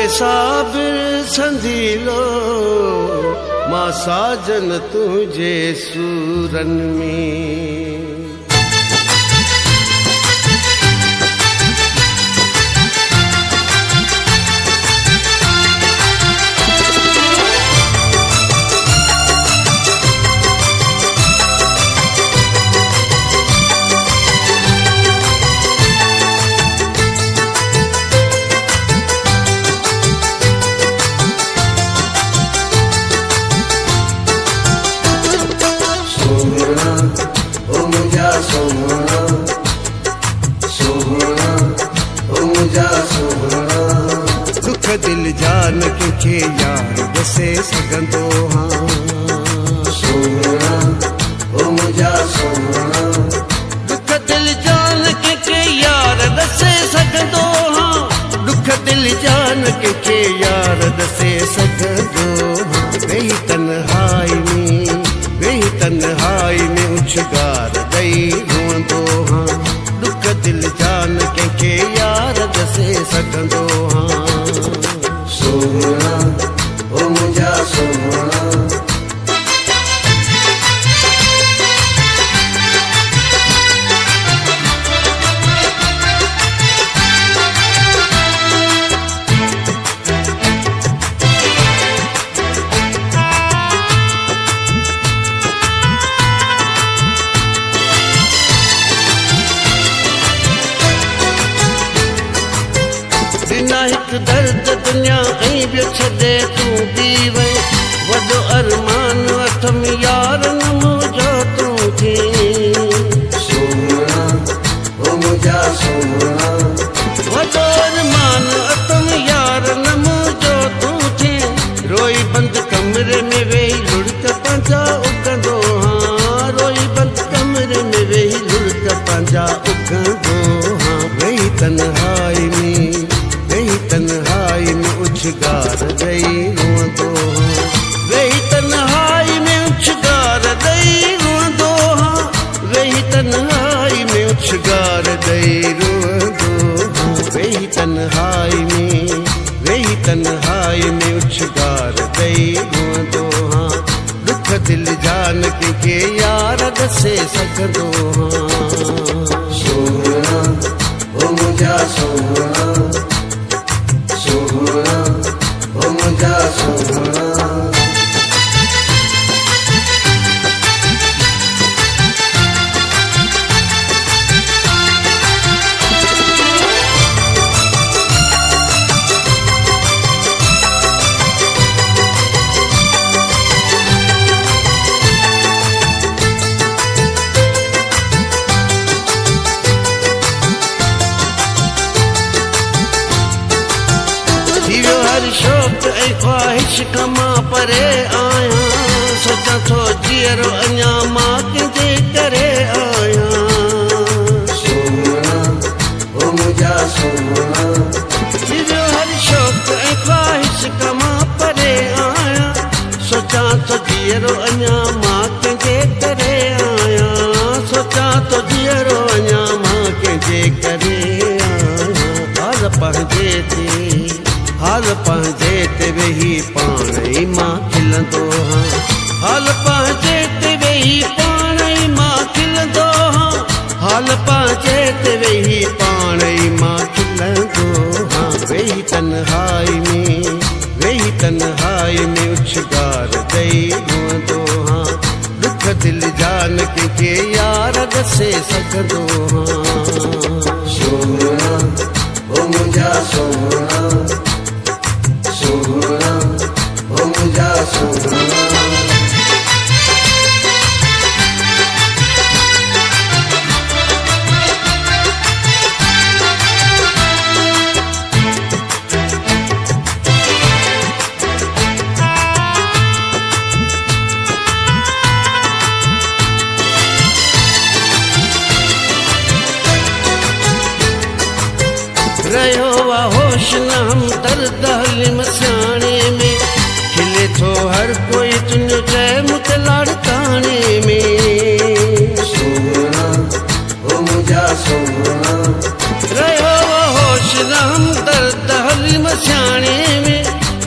साबिर संधीलो मां साजन तुझे सूरन में। दुख दिल जान के यार दसे सघंदो हाँ। सोना ओ मुझा सोना दुख दिल जान के यार दसे सघंदो हाँ। दुख दिल जान के यार दसे सघंदो हाँ। वेही तन्हाई में उछगार दई रोंदो हाँ। दुख दिल जान के यार दसे सघंदो हाँ। सोना ओ मुझा सोना एक दर्द दुनिया ऐं ॿियो छॾे तूं पी वई वॾो अरमान अथ में यार न मुंहिंजो तूं थी। सोना ओ मुंहिंजा सोना वॾो अरमान अथ में यार न मुंहिंजो तूं थी। रोई बंदि कमरे में वेही लुड़क पंहिंजा उगंदो हाँ। रोई बंदि कमरे में वेही लुड़क पंहिंजा उगंदो हाँ। वेही तन्हाई में उछगार दई रोंदो हाँ। वेही तन्हाई में उछगार दई रोंदो हाँ। वेही तन्हाई में उछगार दई रोंदो हाँ। वेही तन्हाई में उछगार दई रोंदो हाँ। दुख दिल जान के यार दसे सघंदो हाँ। सोना ओ मुझा सोना सोना ओ मुझा सोना शौक़ ऐं ख्वाहिश खां मां परे आहियां। सोचां थो जीअरो अञा मां कंहिंजे करे आहियां। सोना ओ मुंहिंजा सोना तुंहिंजो हर शौक़ ऐं ख्वाहिश खां मां परे आहियां। सोचां थो जीअरो अञा मां कंहिंजे करे आहियां। सोचां थो जीअरो अञा मां कंहिंजे करे आहियां। हाल पंहिंजे ते वेही पाण ई मां खिलंदो हाँ। हाल पंहिंजे ते वेही पाण ई मां खिलंदो हाँ। हाल पंहिंजे ते वेही पाण ई मां खिलंदो हाँ। वेही तन्हाई में उछगार दई रोंदो हाँ। दुख दिल जान के यार दसे सघंदो हाँ। सोना ओ मुंहिंजा सोना सोना ओ मुंहिंजा सोना रहियो आ होश न हम दर्द हलिम सियाणे में। खिले थो हर कोई तुंहिंजो चए मूंखे लाड़काणे में। सोना मुंहिंजा सोना रहियो होश न हम दर्द हलिम सियाणे में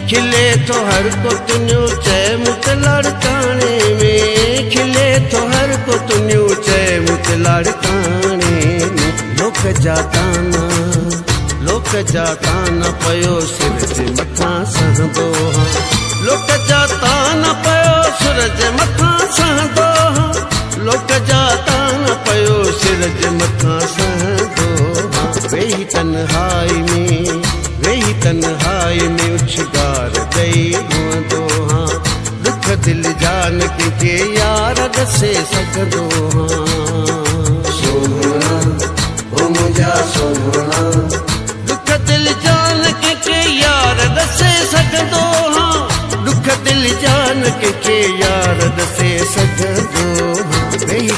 खिले तो हर को तुनियो चए मुत लड़काने में खिले तो हर को तुनियो चए मुत लड़काने में लोक जाता न पयो सिर जे मथां सहंदो हां लोक जाता न पयो सिर जे मथां सहंदो हां लोक जाता न पयो सिर जे मथां सहंदो हां वेही तन्हाई में उछगार दई रोंदो हां दुख दिल जान के यार दसे सघंदो हां सोहणा ओ मुंहिंजा सोहणा दुख दिल जान के यार दसे सघंदो हां दुख दिल जान के यार दसे सघंदो हां वेही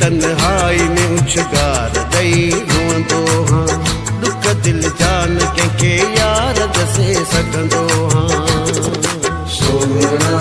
तन्हाई में उछगार दई रोंदो हां दुख दिल जान के यार दसे सघंदो हां सोहणा